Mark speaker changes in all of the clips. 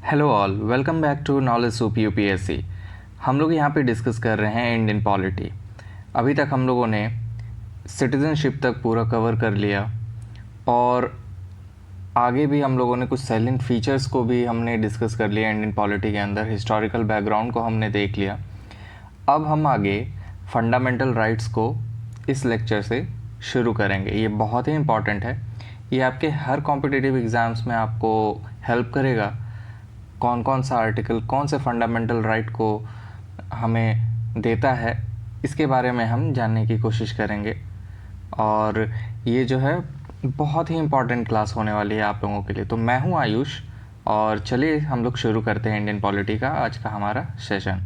Speaker 1: Hello all, welcome back to Knowledge Soup UPSC. हम लोग यहाँ पे डिस्कस कर रहे हैं इंडियन पॉलिटी। अभी तक हम लोगों ने सिटीजनशिप तक पूरा कवर कर लिया और आगे भी हम लोगों ने कुछ साइलेंट फीचर्स को भी हमने डिस्कस कर लिया इंडियन पॉलिटी के अंदर। हिस्टोरिकल बैकग्राउंड को हमने देख लिया। अब हम आगे फंडामेंटल राइट्स को इस लेक्चर से शुरू करेंगे। ये बहुत ही इम्पॉर्टेंट है। ये आपके हर कॉम्पिटिटिव एग्ज़ाम्स में आपको हेल्प करेगा। कौन कौन सा आर्टिकल कौन से फंडामेंटल राइट को हमें देता है, इसके बारे में हम जानने की कोशिश करेंगे। और ये जो है बहुत ही इम्पॉर्टेंट क्लास होने वाली है आप लोगों के लिए। तो मैं हूँ आयुष और चलिए हम लोग शुरू करते हैं इंडियन पॉलिटी का आज का हमारा सेशन।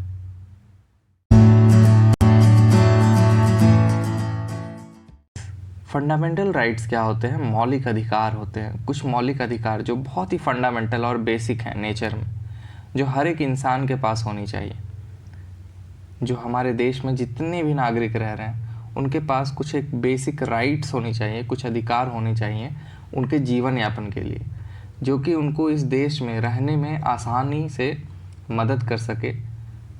Speaker 1: फंडामेंटल राइट्स क्या होते हैं? मौलिक अधिकार होते हैं। कुछ मौलिक अधिकार जो बहुत ही फंडामेंटल और बेसिक हैं नेचर में, जो हर एक इंसान के पास होनी चाहिए। जो हमारे देश में जितने भी नागरिक रह रहे हैं उनके पास कुछ एक बेसिक राइट्स होनी चाहिए, कुछ अधिकार होने चाहिए उनके जीवन यापन के लिए, जो कि उनको इस देश में रहने में आसानी से मदद कर सके,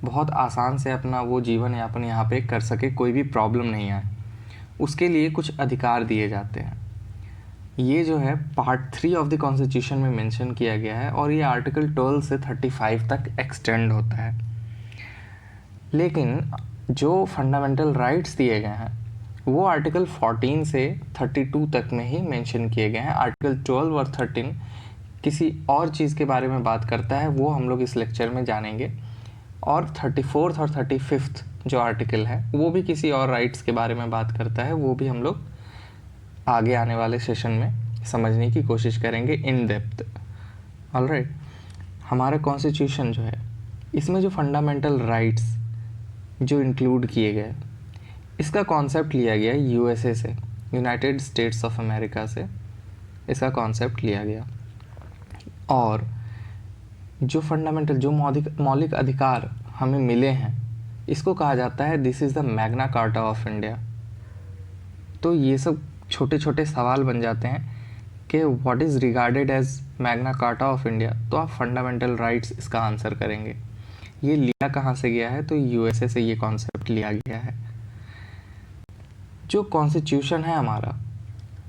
Speaker 1: बहुत आसान से अपना वो जीवन यापन यहाँ पे कर सके, कोई भी प्रॉब्लम नहीं आए। उसके लिए कुछ अधिकार दिए जाते हैं। ये जो है पार्ट 3 ऑफ द कॉन्स्टिट्यूशन में मेंशन किया गया है और ये आर्टिकल 12 से 35 तक एक्सटेंड होता है। लेकिन जो फंडामेंटल राइट्स दिए गए हैं वो आर्टिकल 14 से 32 तक में ही मेंशन किए गए हैं। आर्टिकल 12 और 13 किसी और चीज़ के बारे में बात करता है, वो हम लोग इस लेक्चर में जानेंगे। और 34th और 35th जो आर्टिकल है वो भी किसी और राइट्स के बारे में बात करता है, वो भी हम लोग आगे आने वाले सेशन में समझने की कोशिश करेंगे इन डेप्थ। ऑलराइट, हमारा कॉन्स्टिट्यूशन जो है इसमें जो फंडामेंटल राइट्स जो इंक्लूड किए गए, इसका कॉन्सेप्ट लिया गया यूएसए से, यूनाइटेड स्टेट्स ऑफ अमेरिका से इसका कॉन्सेप्ट लिया गया। और जो फंडामेंटल जो मौलिक अधिकार हमें मिले हैं इसको कहा जाता है this is the Magna Carta of India. तो ये सब छोटे छोटे सवाल बन जाते हैं कि what is regarded as Magna Carta of India, तो आप फंडामेंटल राइट्स इसका आंसर करेंगे। ये लिया कहाँ से गया है? तो यूएसए से ये कॉन्सेप्ट लिया गया है। जो कॉन्स्टिट्यूशन है हमारा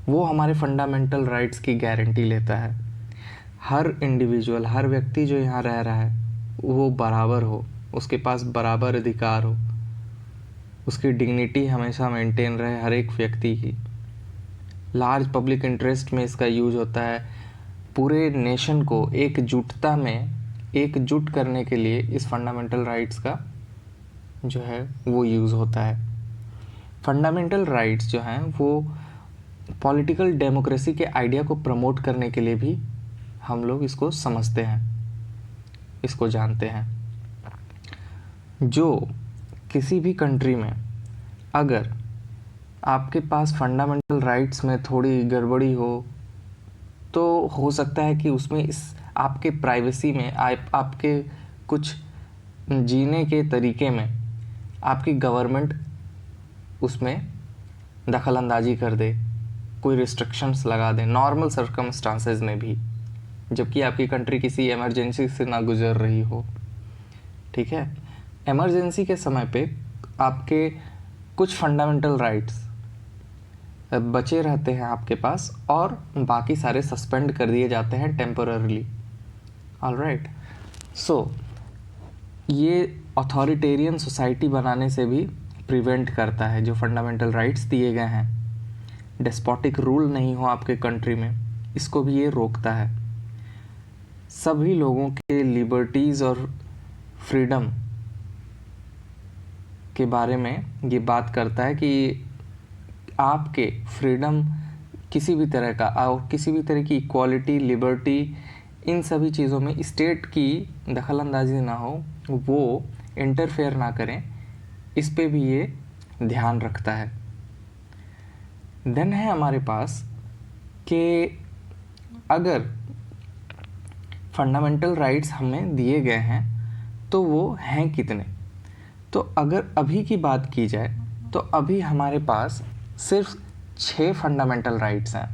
Speaker 1: वो हमारे फंडामेंटल राइट्स की गारंटी लेता है। हर इंडिविजुअल, हर व्यक्ति जो यहाँ रह रहा है वो बराबर हो, उसके पास बराबर अधिकार हो, उसकी डिग्निटी हमेशा मेंटेन रहे हर एक व्यक्ति की। लार्ज पब्लिक इंटरेस्ट में इसका यूज होता है। पूरे नेशन को एकजुटता में एकजुट करने के लिए इस फंडामेंटल राइट्स का जो है वो यूज़ होता है। फंडामेंटल राइट्स जो हैं वो पॉलिटिकल डेमोक्रेसी के आइडिया को प्रमोट करने के लिए भी हम लोग इसको समझते हैं, इसको जानते हैं। जो किसी भी कंट्री में अगर आपके पास फंडामेंटल राइट्स में थोड़ी गड़बड़ी हो तो हो सकता है कि उसमें इस आपके प्राइवेसी में आपके कुछ जीने के तरीके में आपकी गवर्नमेंट उसमें दखल अंदाजी कर दे, कोई रिस्ट्रिक्शंस लगा दे नॉर्मल सर्कमस्टांसेस में भी, जबकि आपकी कंट्री किसी इमरजेंसी से ना गुजर रही हो। ठीक है, इमरजेंसी के समय पे आपके कुछ फंडामेंटल राइट्स बचे रहते हैं आपके पास और बाकी सारे सस्पेंड कर दिए जाते हैं टेम्पररीली। ऑलराइट, सो ये अथॉरिटेरियन सोसाइटी बनाने से भी प्रिवेंट करता है। जो फंडामेंटल राइट्स दिए गए हैं, डेस्पोटिक रूल नहीं हो आपके कंट्री में, इसको भी ये रोकता है। सभी लोगों के लिबर्टीज़ और फ्रीडम के बारे में ये बात करता है कि आपके फ्रीडम किसी भी तरह का और किसी भी तरह की इक्वालिटी, लिबर्टी, इन सभी चीज़ों में स्टेट की दखलंदाजी ना हो, वो इंटरफेयर ना करें, इस पे भी ये ध्यान रखता है। देन है हमारे पास कि अगर फंडामेंटल राइट्स हमें दिए गए हैं तो वो हैं कितने। तो अगर अभी की बात की जाए तो अभी हमारे पास सिर्फ 6 फंडामेंटल राइट्स हैं।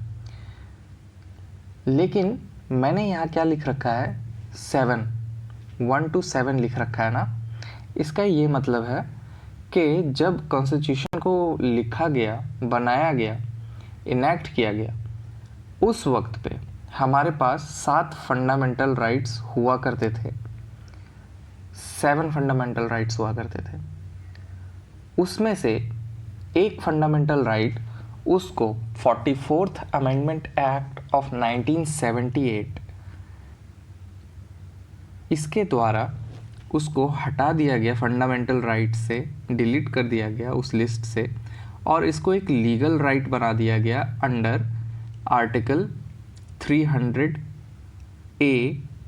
Speaker 1: लेकिन मैंने यहाँ क्या लिख रखा है 7, 1 to 7 लिख रखा है ना, इसका ये मतलब है कि जब कॉन्स्टिट्यूशन को लिखा गया, बनाया गया, इनैक्ट किया गया, उस वक्त पे हमारे पास 7 फंडामेंटल राइट्स हुआ करते थे, 7 फंडामेंटल राइट्स हुआ करते थे। उसमें से एक फंडामेंटल राइट, उसको 44th अमेंडमेंट एक्ट ऑफ 1978 इसके द्वारा उसको हटा दिया गया, फंडामेंटल राइट से डिलीट कर दिया गया उस लिस्ट से, और इसको एक लीगल राइट बना दिया गया under article 300A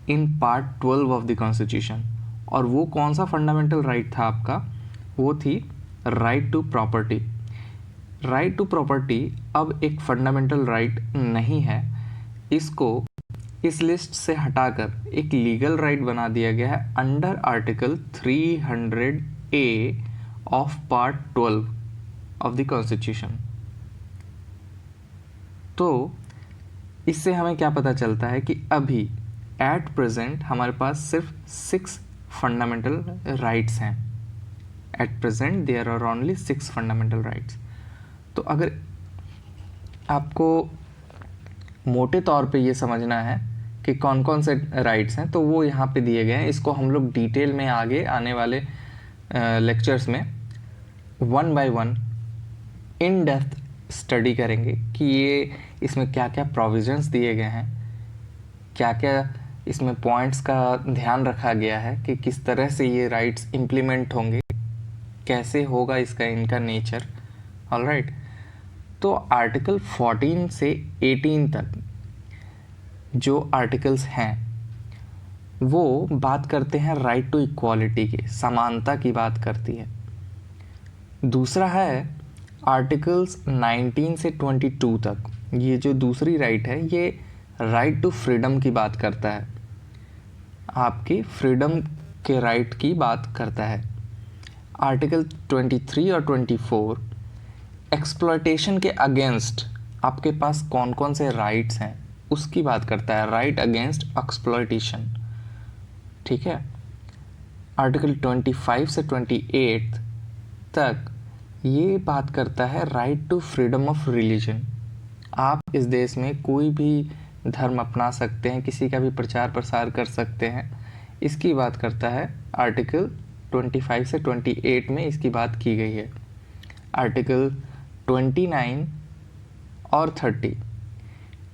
Speaker 1: in part 12 of the constitution. और वो कौन सा फंडामेंटल राइट था आपका? वो थी right to property. Right to property अब एक फंडामेंटल राइट नहीं है, इसको इस लिस्ट से हटाकर एक लीगल राइट बना दिया गया है under article 300A of part 12 of the constitution. तो इससे हमें क्या पता चलता है कि अभी एट प्रेजेंट हमारे पास सिर्फ 6 फंडामेंटल राइट्स हैं। At present there are only 6 fundamental rights. तो अगर आपको मोटे तौर पे ये समझना है कि कौन कौन से राइट्स हैं, तो वो यहाँ पे दिए गए हैं। इसको हम लोग डिटेल में आगे आने वाले लेक्चर्स में 1 by 1 इन डेप्थ स्टडी करेंगे कि ये इसमें क्या क्या प्रोविजंस दिए गए हैं, क्या क्या इसमें पॉइंट्स का ध्यान रखा गया है कि किस तरह से ये राइट्स इम्प्लीमेंट होंगे, कैसे होगा इसका इनका नेचर। ऑलराइट, तो आर्टिकल 14 से 18 तक जो आर्टिकल्स हैं वो बात करते हैं राइट टू इक्वालिटी के, समानता की बात करती है। दूसरा है आर्टिकल्स 19 से 22 तक, ये जो दूसरी राइट है ये राइट टू फ्रीडम की बात करता है, आपकी फ्रीडम के राइट की बात करता है। आर्टिकल 23 और 24 एक्सप्लॉयटेशन के अगेंस्ट आपके पास कौन कौन से राइट्स हैं उसकी बात करता है, राइट अगेंस्ट एक्सप्लॉयटेशन। ठीक है। आर्टिकल 25 से 28 तक ये बात करता है right to freedom of religion. आप इस देश में कोई भी धर्म अपना सकते हैं, किसी का भी प्रचार प्रसार कर सकते हैं, इसकी बात करता है आर्टिकल 25 से 28 में इसकी बात की गई है। आर्टिकल 29 और 30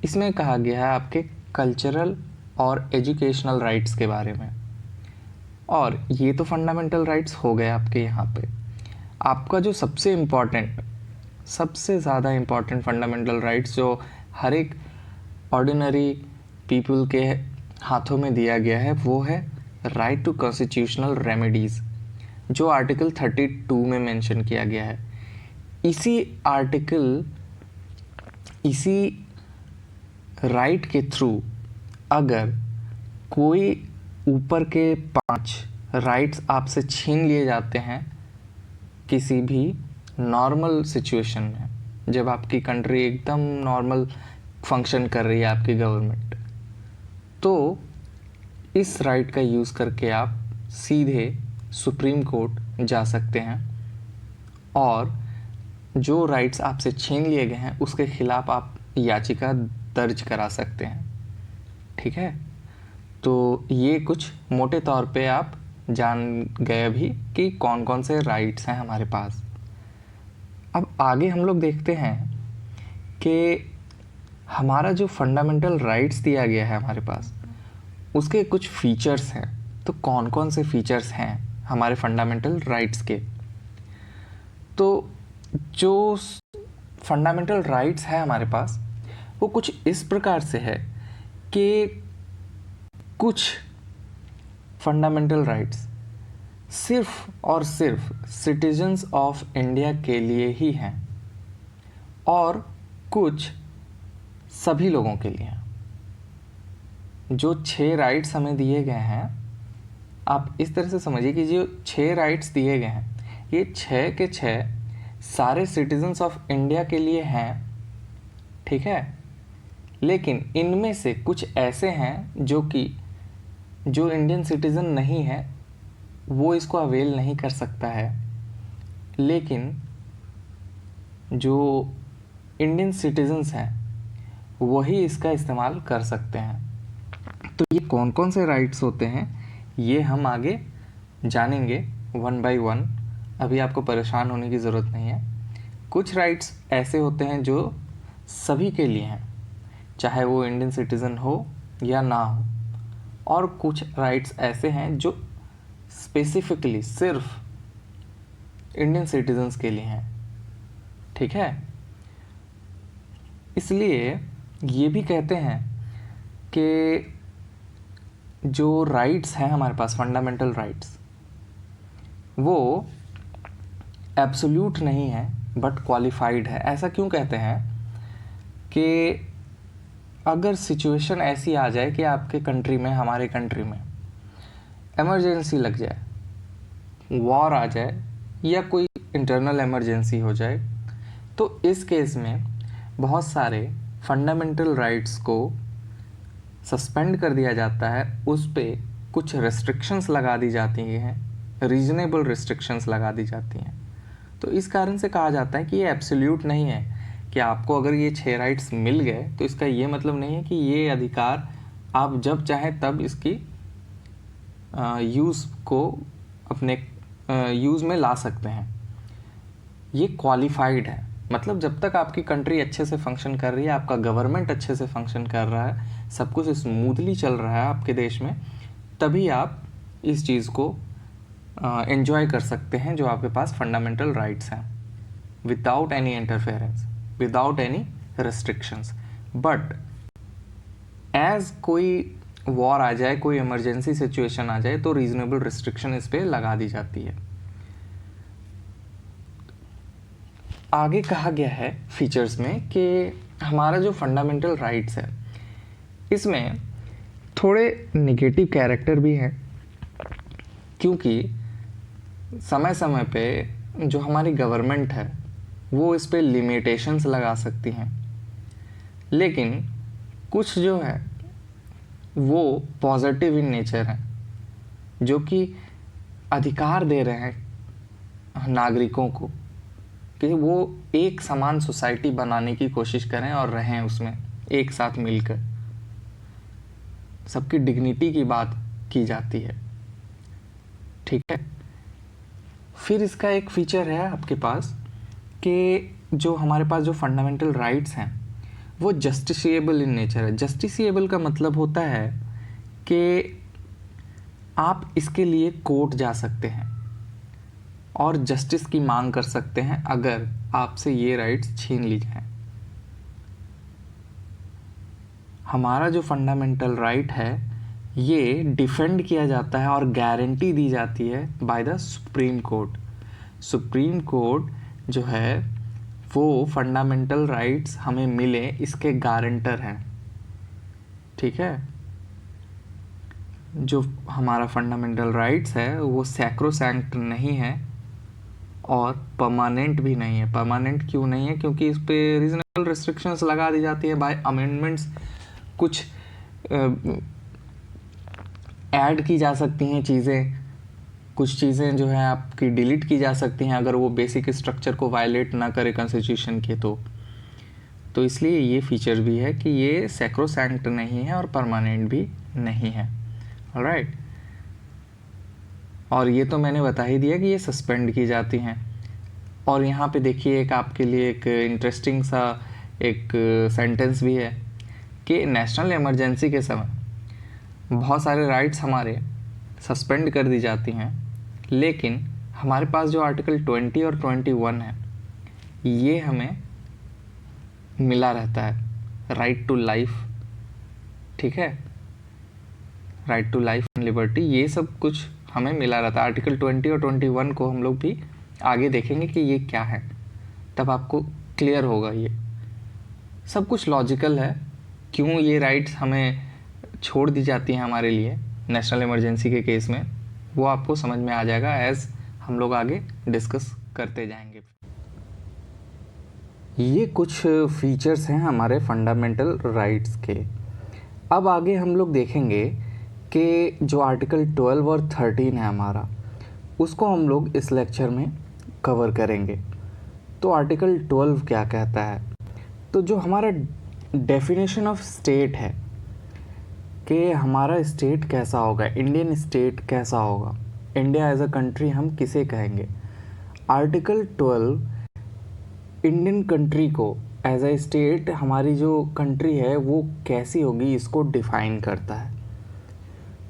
Speaker 1: इसमें कहा गया है आपके कल्चरल और एजुकेशनल राइट्स के बारे में। और ये तो फंडामेंटल राइट्स हो गए आपके यहाँ पे। आपका जो सबसे इम्पॉर्टेंट, सबसे ज़्यादा इम्पॉर्टेंट फंडामेंटल राइट्स जो हर एक ऑर्डिनरी पीपल के हाथों में दिया गया है वो है राइट टू कॉन्स्टिट्यूशनल रेमेडीज़, जो आर्टिकल 32 में मेंशन किया गया है। इसी आर्टिकल, इसी राइट के थ्रू अगर कोई ऊपर के 5 राइट्स आपसे छीन लिए जाते हैं किसी भी नॉर्मल सिचुएशन में, जब आपकी कंट्री एकदम नॉर्मल फंक्शन कर रही है आपकी गवर्नमेंट, तो इस राइट का यूज़ करके आप सीधे सुप्रीम कोर्ट जा सकते हैं और जो राइट्स आपसे छीन लिए गए हैं उसके खिलाफ आप याचिका दर्ज करा सकते हैं। ठीक है। तो ये कुछ मोटे तौर पे आप जान गए अभी कि कौन कौन से राइट्स हैं हमारे पास। अब आगे हम लोग देखते हैं कि हमारा जो फंडामेंटल राइट्स दिया गया है हमारे पास, उसके कुछ फीचर्स हैं। तो कौन कौन से फीचर्स हैं हमारे फंडामेंटल राइट्स के? तो जो फंडामेंटल राइट्स है हमारे पास वो कुछ इस प्रकार से है कि कुछ फंडामेंटल राइट्स सिर्फ और सिर्फ सिटीजन्स ऑफ इंडिया के लिए ही हैं और कुछ सभी लोगों के लिए हैं। जो 6 राइट्स हमें दिए गए हैं, आप इस तरह से समझिए कि जो 6 राइट्स दिए गए हैं ये 6 के 6 सारे सिटीजन्स ऑफ इंडिया के लिए हैं। ठीक है। लेकिन इनमें से कुछ ऐसे हैं जो कि जो इंडियन सिटीज़न नहीं है वो इसको अवेल नहीं कर सकता है, लेकिन जो इंडियन सिटीजन्स हैं वही इसका इस्तेमाल कर सकते हैं। तो ये कौन कौन से राइट्स होते हैं ये हम आगे जानेंगे वन बाय वन। अभी आपको परेशान होने की ज़रूरत नहीं है। कुछ राइट्स ऐसे होते हैं जो सभी के लिए हैं, चाहे वो इंडियन सिटीज़न हो या ना हो, और कुछ राइट्स ऐसे हैं जो स्पेसिफिकली सिर्फ इंडियन सिटीजन्स के लिए हैं। ठीक है, इसलिए ये भी कहते हैं कि जो राइट्स हैं हमारे पास, फंडामेंटल राइट्स, वो एब्सोल्यूट नहीं है बट क्वालिफाइड है। ऐसा क्यों कहते हैं कि अगर सिचुएशन ऐसी आ जाए कि आपके कंट्री में, हमारे कंट्री में इमरजेंसी लग जाए, वॉर आ जाए या कोई इंटरनल इमरजेंसी हो जाए, तो इस केस में बहुत सारे फंडामेंटल राइट्स को सस्पेंड कर दिया जाता है, उस पे कुछ रेस्ट्रिक्शंस लगा दी जाती हैं, रीजनेबल रेस्ट्रिक्शंस लगा दी जाती हैं। तो इस कारण से कहा जाता है कि ये एब्सोल्यूट नहीं है कि आपको अगर ये 6 राइट्स मिल गए तो इसका ये मतलब नहीं है कि ये अधिकार आप जब चाहें तब इसकी यूज़ को अपने यूज़ में ला सकते हैं। ये क्वालिफाइड है, मतलब जब तक आपकी कंट्री अच्छे से फंक्शन कर रही है, आपका गवर्नमेंट अच्छे से फंक्शन कर रहा है, सब कुछ स्मूथली चल रहा है आपके देश में, तभी आप इस चीज़ को एंजॉय कर सकते हैं जो आपके पास फंडामेंटल राइट्स हैं, without any interference, without any restrictions. But as कोई वॉर आ जाए, कोई इमरजेंसी सिचुएशन आ जाए, तो रीजनेबल रिस्ट्रिक्शन इस पर लगा दी जाती है। आगे कहा गया है फीचर्स में कि हमारा जो फंडामेंटल राइट्स है इसमें थोड़े नेगेटिव कैरेक्टर भी हैं, क्योंकि समय समय पे जो हमारी गवर्नमेंट है वो इस पे लिमिटेशंस लगा सकती हैं, लेकिन कुछ जो है वो पॉजिटिव इन नेचर हैं, जो कि अधिकार दे रहे हैं नागरिकों को कि वो एक समान सोसाइटी बनाने की कोशिश करें और रहें उसमें एक साथ मिलकर। सबकी डिग्निटी की बात की जाती है। ठीक है, फिर इसका एक फीचर है आपके पास कि जो हमारे पास जो फंडामेंटल राइट्स हैं वो जस्टिसिएबल इन नेचर है। जस्टिसिएबल का मतलब होता है कि आप इसके लिए कोर्ट जा सकते हैं और जस्टिस की मांग कर सकते हैं अगर आपसे ये राइट्स छीन ली जाएं। हमारा जो फंडामेंटल राइट है ये डिफेंड किया जाता है और गारंटी दी जाती है by the supreme court. Supreme court जो है वो फंडामेंटल राइट्स हमें मिले इसके गारंटर हैं। ठीक है, जो हमारा फंडामेंटल राइट्स है वो सैक्रोसैंक्ट नहीं है और परमानेंट भी नहीं है। परमानेंट क्यों नहीं है? क्योंकि इस पे रीजनेबल रेस्ट्रिक्शंस लगा दी जाती है बाय अमेंडमेंट्स। कुछ ऐड की जा सकती हैं चीज़ें, कुछ चीज़ें जो है आपकी डिलीट की जा सकती हैं अगर वो बेसिक स्ट्रक्चर को वायलेट ना करे कॉन्स्टिट्यूशन के। तो इसलिए ये फीचर भी है कि ये सैक्रोसैंक्ट नहीं है और परमानेंट भी नहीं है। ऑलराइट, और ये तो मैंने बता ही दिया कि ये सस्पेंड की जाती हैं। और यहाँ पे देखिए एक आपके लिए एक इंटरेस्टिंग सा एक सेंटेंस भी है कि नेशनल इमरजेंसी के समय बहुत सारे राइट्स हमारे सस्पेंड कर दी जाती हैं, लेकिन हमारे पास जो आर्टिकल 20 और 21 है ये हमें मिला रहता है। राइट टू लाइफ, ठीक है, right to life and liberty, ये सब कुछ हमें मिला रहता है। आर्टिकल 20 और 21 को हम लोग भी आगे देखेंगे कि ये क्या है, तब आपको क्लियर होगा। ये सब कुछ लॉजिकल है, क्यों ये राइट्स हमें छोड़ दी जाती हैं हमारे लिए नेशनल इमरजेंसी के केस में, वो आपको समझ में आ जाएगा एज हम लोग आगे डिस्कस करते जाएंगे। ये कुछ फीचर्स हैं हमारे फंडामेंटल राइट्स के। अब आगे हम लोग देखेंगे कि जो आर्टिकल 12 और 13 है हमारा, उसको हम लोग इस लेक्चर में कवर करेंगे। तो आर्टिकल 12 क्या कहता है? तो जो हमारा डेफिनेशन ऑफ स्टेट है कि हमारा स्टेट कैसा होगा, इंडियन स्टेट कैसा होगा, इंडिया एज अ कंट्री हम किसे कहेंगे। आर्टिकल 12 इंडियन कंट्री को एज अ स्टेट, हमारी जो कंट्री है वो कैसी होगी, इसको डिफाइन करता है।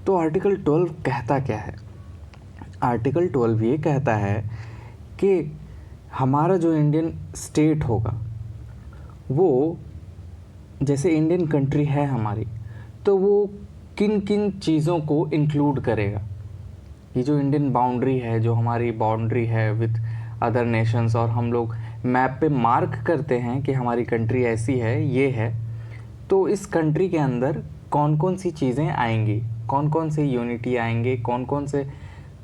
Speaker 1: तो आर्टिकल 12 कहता क्या है? आर्टिकल 12 ये कहता है कि हमारा जो इंडियन स्टेट होगा वो, जैसे इंडियन कंट्री है हमारी, तो वो किन किन चीज़ों को इंक्लूड करेगा। ये जो इंडियन बाउंड्री है, जो हमारी बाउंड्री है विद अदर नेशंस, और हम लोग मैप पे मार्क करते हैं कि हमारी कंट्री ऐसी है, ये है, तो इस कंट्री के अंदर कौन कौन सी चीज़ें आएंगी, कौन कौन से यूनिटी आएंगे, कौन कौन से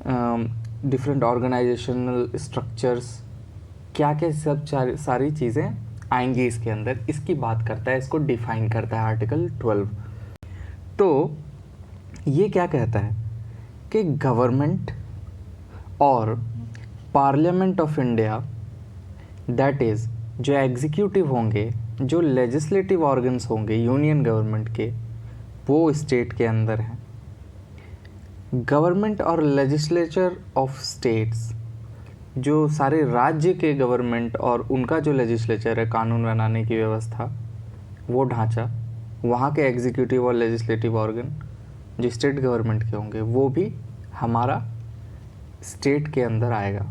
Speaker 1: डिफरेंट ऑर्गेनाइजेशनल स्ट्रक्चर्स, क्या क्या सब सारी चीज़ें आएंगी इसके अंदर, इसकी बात करता है, इसको डिफाइन करता है आर्टिकल 12। तो ये क्या कहता है कि गवर्नमेंट और parliament of India, that is जो एग्जीक्यूटिव होंगे, जो लेजिस्लेटिव ऑर्गन्स होंगे यूनियन गवर्नमेंट के, वो स्टेट के अंदर हैं। गवर्नमेंट और लेजिस्लेचर ऑफ स्टेट्स, जो सारे राज्य के गवर्नमेंट और उनका जो लेजिस्लेचर है, कानून बनाने की व्यवस्था, वो ढांचा, वहाँ के एग्जीक्यूटिव और लेजिस्लेटिव ऑर्गन जो स्टेट गवर्नमेंट के होंगे, वो भी हमारा स्टेट के अंदर आएगा।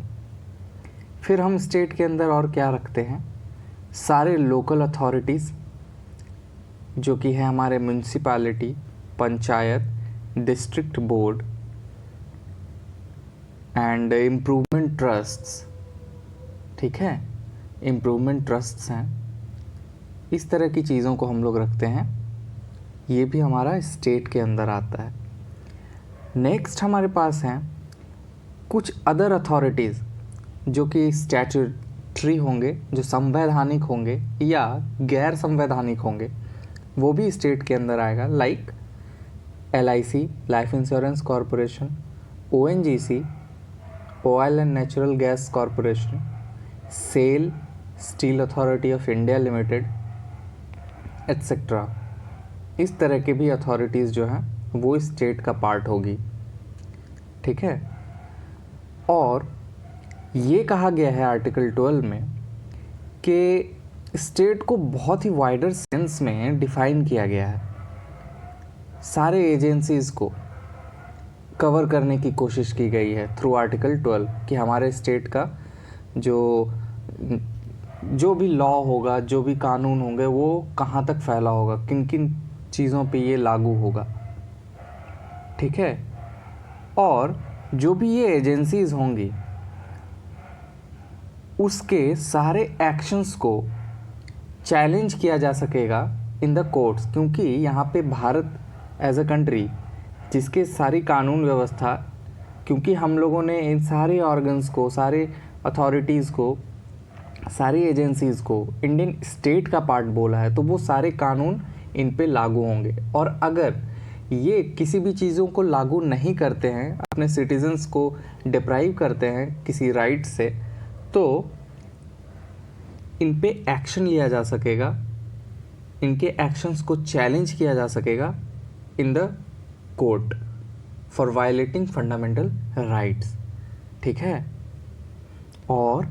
Speaker 1: फिर हम स्टेट के अंदर और क्या रखते हैं? सारे लोकल अथॉरिटीज़, जो कि है हमारे municipality, panchayat, district board and improvement trusts. ठीक है, इम्प्रूवमेंट ट्रस्ट्स हैं, इस तरह की चीज़ों को हम लोग रखते हैं, ये भी हमारा स्टेट के अंदर आता है। नेक्स्ट हमारे पास हैं कुछ अदर अथॉरिटीज़ जो कि स्टैट्यूटरी होंगे, जो संवैधानिक होंगे या गैर संवैधानिक होंगे, वो भी स्टेट के अंदर आएगा। Like LIC, life insurance corporation, ONGC, oil and natural gas corporation, SAIL, steel authority of India limited, etcetera. इस तरह के भी अथॉरिटीज़ जो हैं वो स्टेट का पार्ट होगी। ठीक है, और ये कहा गया है आर्टिकल 12 में कि स्टेट को बहुत ही वाइडर सेंस में डिफाइन किया गया है। सारे एजेंसीज़ को कवर करने की कोशिश की गई है थ्रू आर्टिकल 12 कि हमारे स्टेट का जो भी लॉ होगा, जो भी कानून होंगे, वो कहाँ तक फैला होगा, किन किन चीज़ों पे ये लागू होगा। ठीक है, और जो भी ये एजेंसीज़ होंगी उसके सारे एक्शंस को चैलेंज किया जा सकेगा इन द कोर्ट्स, क्योंकि यहाँ पे भारत एज अ कंट्री, जिसके सारी कानून व्यवस्था, क्योंकि हम लोगों ने इन सारे ऑर्गन्स को, सारे अथॉरिटीज़ को, सारी एजेंसीज़ को इंडियन स्टेट का पार्ट बोला है, तो वो सारे कानून इन पे लागू होंगे। और अगर ये किसी भी चीज़ों को लागू नहीं करते हैं, अपने सिटीजन्स को डिप्राइव करते हैं किसी राइट से, तो इन पे एक्शन लिया जा सकेगा, इनके एक्शंस को चैलेंज किया जा सकेगा in the court for violating fundamental rights. ठीक है, और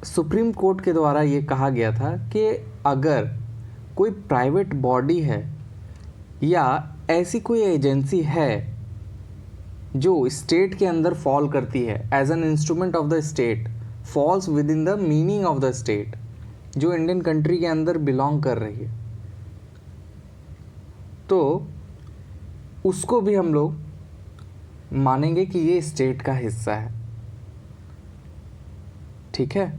Speaker 1: सुप्रीम कोर्ट के द्वारा ये कहा गया था कि अगर कोई प्राइवेट बॉडी है या ऐसी कोई एजेंसी है जो स्टेट के अंदर फॉल करती है, as an instrument of the state, falls within the meaning of the state, जो इंडियन कंट्री के अंदर बिलोंग कर रही है, तो उसको भी हम लोग मानेंगे कि ये स्टेट का हिस्सा है। ठीक है,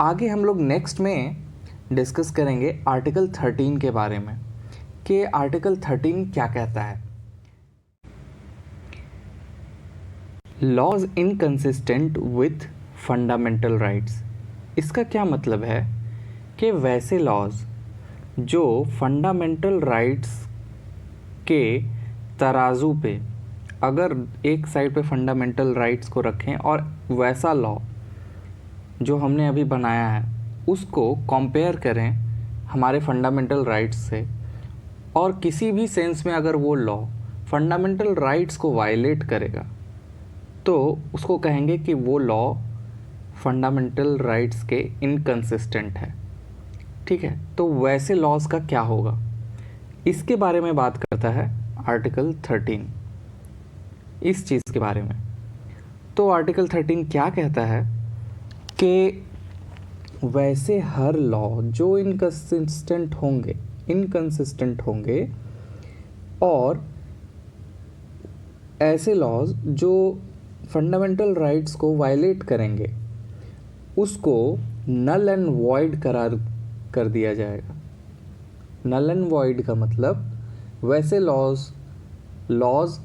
Speaker 1: आगे हम लोग नेक्स्ट में डिस्कस करेंगे आर्टिकल 13 के बारे में कि आर्टिकल 13 क्या कहता है। Laws inconsistent with fundamental rights. इसका क्या मतलब है कि वैसे लॉज जो फंडामेंटल राइट्स के तराजू पे अगर एक साइड पे फंडामेंटल राइट्स को रखें और वैसा लॉ जो हमने अभी बनाया है उसको कंपेयर करें हमारे फंडामेंटल राइट्स से, और किसी भी सेंस में अगर वो लॉ फंडामेंटल राइट्स को वायलेट करेगा तो उसको कहेंगे कि वो लॉ फंडामेंटल राइट्स के इनकंसिस्टेंट है। ठीक है, तो वैसे लॉज का क्या होगा, इसके बारे में बात करता है आर्टिकल 13, इस चीज़ के बारे में। तो आर्टिकल 13 क्या कहता है कि वैसे हर लॉ जो इनकंसिस्टेंट होंगे और ऐसे लॉज जो फंडामेंटल राइट्स को वायलेट करेंगे उसको नल एंड वॉइड करार कर दिया जाएगा। नल एंड वॉइड का मतलब वैसे लॉज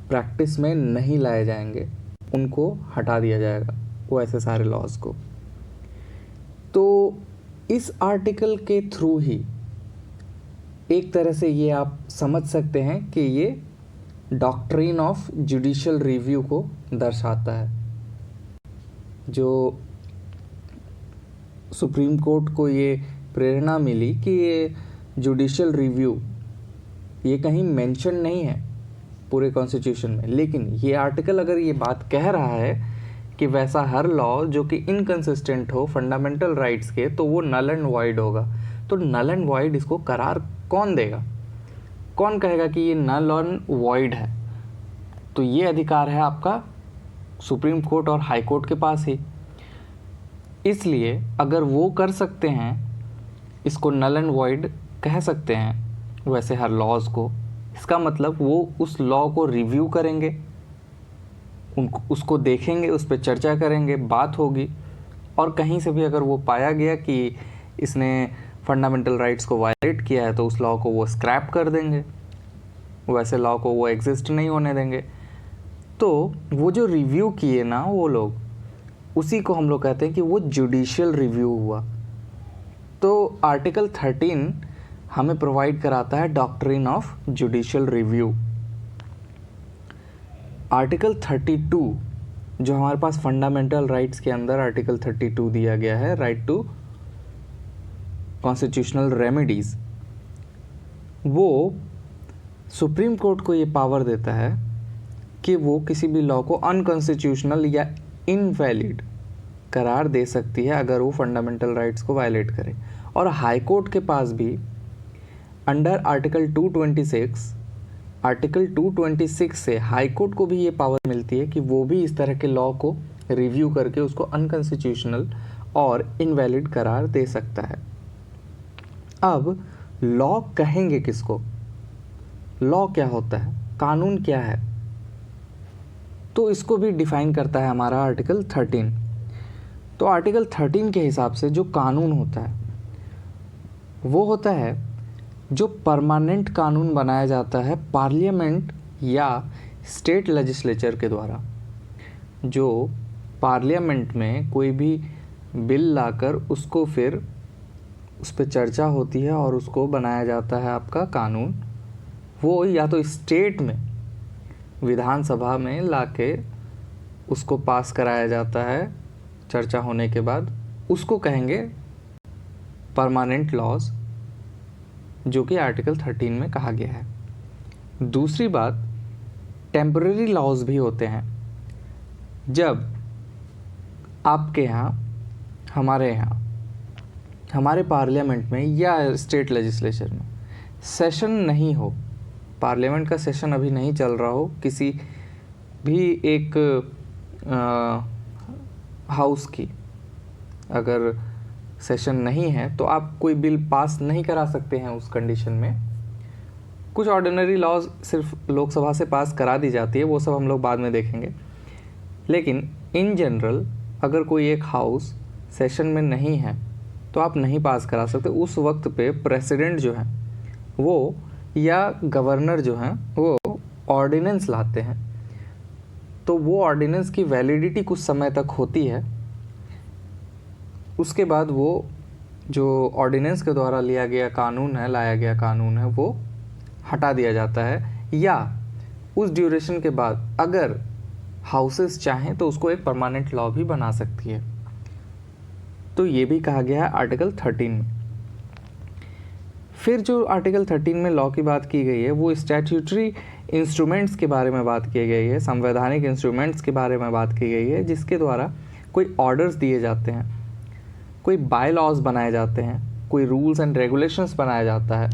Speaker 1: प्रैक्टिस में नहीं लाए जाएंगे, उनको हटा दिया जाएगा, वो ऐसे सारे लॉज को। तो इस आर्टिकल के थ्रू ही एक तरह से ये आप समझ सकते हैं कि ये डॉक्ट्रिन ऑफ जुडिशियल रिव्यू को दर्शाता है। जो सुप्रीम कोर्ट को ये प्रेरणा मिली कि ये जुडिशियल रिव्यू ये कहीं मेंशन नहीं है पूरे कॉन्स्टिट्यूशन में, लेकिन ये आर्टिकल अगर ये बात कह रहा है कि वैसा हर लॉ जो कि इनकंसिस्टेंट हो फंडामेंटल राइट्स के तो वो नल एंड वॉइड होगा। तो नल एंड वॉइड इसको करार कौन देगा, कौन कहेगा कि ये नल एंड वॉइड है? तो ये अधिकार है आपका सुप्रीम कोर्ट और हाई कोर्ट के पास ही। इसलिए अगर वो कर सकते हैं, इसको नल एंड वॉइड कह सकते हैं वैसे हर लॉज को, इसका मतलब वो उस लॉ को रिव्यू करेंगे, उसको देखेंगे, उस पर चर्चा करेंगे, बात होगी, और कहीं से भी अगर वो पाया गया कि इसने फंडामेंटल राइट्स को वायलेट किया है तो उस लॉ को वो स्क्रैप कर देंगे, वैसे लॉ को वो एग्जिस्ट नहीं होने देंगे। तो वो जो रिव्यू किए ना वो लोग, उसी को हम लोग कहते हैं कि वो जुडिशियल रिव्यू हुआ। तो आर्टिकल 13 हमें प्रोवाइड कराता है doctrine of judicial review. Article 32 जो हमारे पास फंडामेंटल राइट्स के अंदर आर्टिकल 32 दिया गया है, राइट टू कॉन्स्टिट्यूशनल रेमेडीज, वो सुप्रीम कोर्ट को ये पावर देता है कि वो किसी भी लॉ को अनकॉन्स्टिट्यूशनल या इनवैलिड करार दे सकती है अगर वो फंडामेंटल राइट्स को वायलेट करे। और हाई कोर्ट के पास भी अंडर आर्टिकल 226 से हाई कोर्ट को भी ये पावर मिलती है कि वो भी इस तरह के लॉ को रिव्यू करके उसको अनकॉन्स्टिट्यूशनल और इनवैलिड करार दे सकता है। अब लॉ कहेंगे किसको, लॉ क्या होता है, कानून क्या है, तो इसको भी डिफाइन करता है हमारा आर्टिकल 13। तो आर्टिकल 13 के हिसाब से जो कानून होता है वो होता है जो परमानेंट कानून बनाया जाता है पार्लियामेंट या स्टेट लेजिस्लेचर के द्वारा। जो पार्लियामेंट में कोई भी बिल लाकर उसको फिर उस पर चर्चा होती है और उसको बनाया जाता है आपका कानून, वो या तो स्टेट में विधानसभा में लाके उसको पास कराया जाता है चर्चा होने के बाद, उसको कहेंगे परमानेंट लॉज, जो कि आर्टिकल 13 में कहा गया है। दूसरी बात, टेम्पररी लॉज भी होते हैं। जब आपके यहाँ, हमारे यहाँ, हमारे पार्लियामेंट में या स्टेट लेजिस्लेचर में सेशन नहीं हो, पार्लियामेंट का सेशन अभी नहीं चल रहा हो, किसी भी एक हाउस की अगर सेशन नहीं है तो आप कोई बिल पास नहीं करा सकते हैं। उस कंडीशन में कुछ ऑर्डिनरी लॉज सिर्फ लोकसभा से पास करा दी जाती है, वो सब हम लोग बाद में देखेंगे। लेकिन इन जनरल अगर कोई एक हाउस सेशन में नहीं है तो आप नहीं पास करा सकते। उस वक्त पे प्रेसिडेंट जो है वो या गवर्नर जो हैं वो ऑर्डिनेंस लाते हैं, तो वो ऑर्डिनेंस की वैलिडिटी कुछ समय तक होती है। उसके बाद वो जो ऑर्डिनेंस के द्वारा लाया गया कानून है वो हटा दिया जाता है या उस ड्यूरेशन के बाद अगर हाउसेस चाहें तो उसको एक परमानेंट लॉ भी बना सकती है। तो ये भी कहा गया है आर्टिकल 13 में। फिर जो आर्टिकल 13 में लॉ की बात की गई है वो स्टैट्यूटरी इंस्ट्रूमेंट्स के बारे में बात की गई है, संवैधानिक इंस्ट्रूमेंट्स के बारे में बात की गई है, जिसके द्वारा कोई ऑर्डर्स दिए जाते हैं, कोई बाय लॉज बनाए जाते हैं, कोई रूल्स एंड रेगुलेशंस बनाया जाता है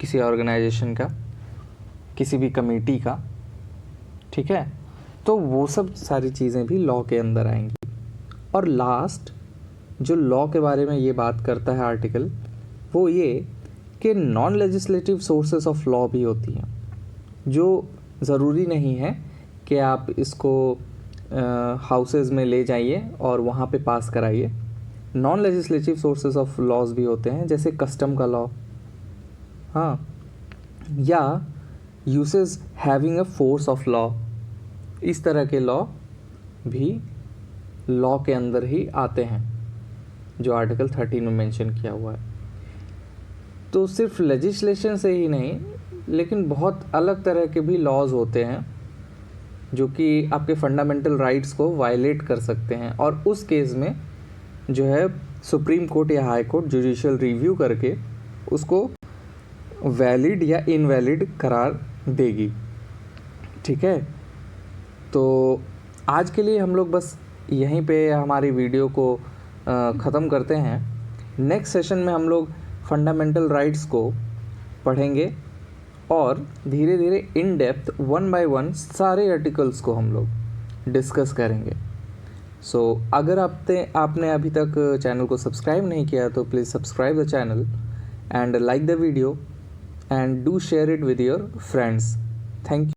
Speaker 1: किसी ऑर्गेनाइजेशन का, किसी भी कमेटी का, ठीक है। तो वो सब सारी चीज़ें भी लॉ के अंदर आएंगी। और लास्ट जो लॉ के बारे में ये बात करता है आर्टिकल, वो ये कि non legislative sources of law भी होती हैं, जो ज़रूरी नहीं है कि आप इसको हाउसेस में ले जाइए और वहाँ पे पास कराइए। Non legislative sources of laws भी होते हैं, जैसे कस्टम का लॉ, हाँ, या uses having a force of law, इस तरह के लॉ भी लॉ के अंदर ही आते हैं जो आर्टिकल 13 में मेंशन किया हुआ है। तो सिर्फ लेजिस्लेशन से ही नहीं, लेकिन बहुत अलग तरह के भी लॉज होते हैं जो कि आपके फंडामेंटल राइट्स को वायलेट कर सकते हैं, और उस केस में जो है सुप्रीम कोर्ट या हाई कोर्ट जुडिशियल रिव्यू करके उसको वैलिड या इनवैलिड करार देगी, ठीक है। तो आज के लिए हम लोग बस यहीं पे हमारी वीडियो को ख़त्म करते हैं। नेक्स्ट सेशन में हम लोग फंडामेंटल राइट्स को पढ़ेंगे और धीरे धीरे इन डेप्थ 1 बाय 1 सारे आर्टिकल्स को हम लोग डिस्कस करेंगे। सो अगर आपने अभी तक चैनल को सब्सक्राइब नहीं किया तो please subscribe the channel and like the video and do share it with your friends. Thank you.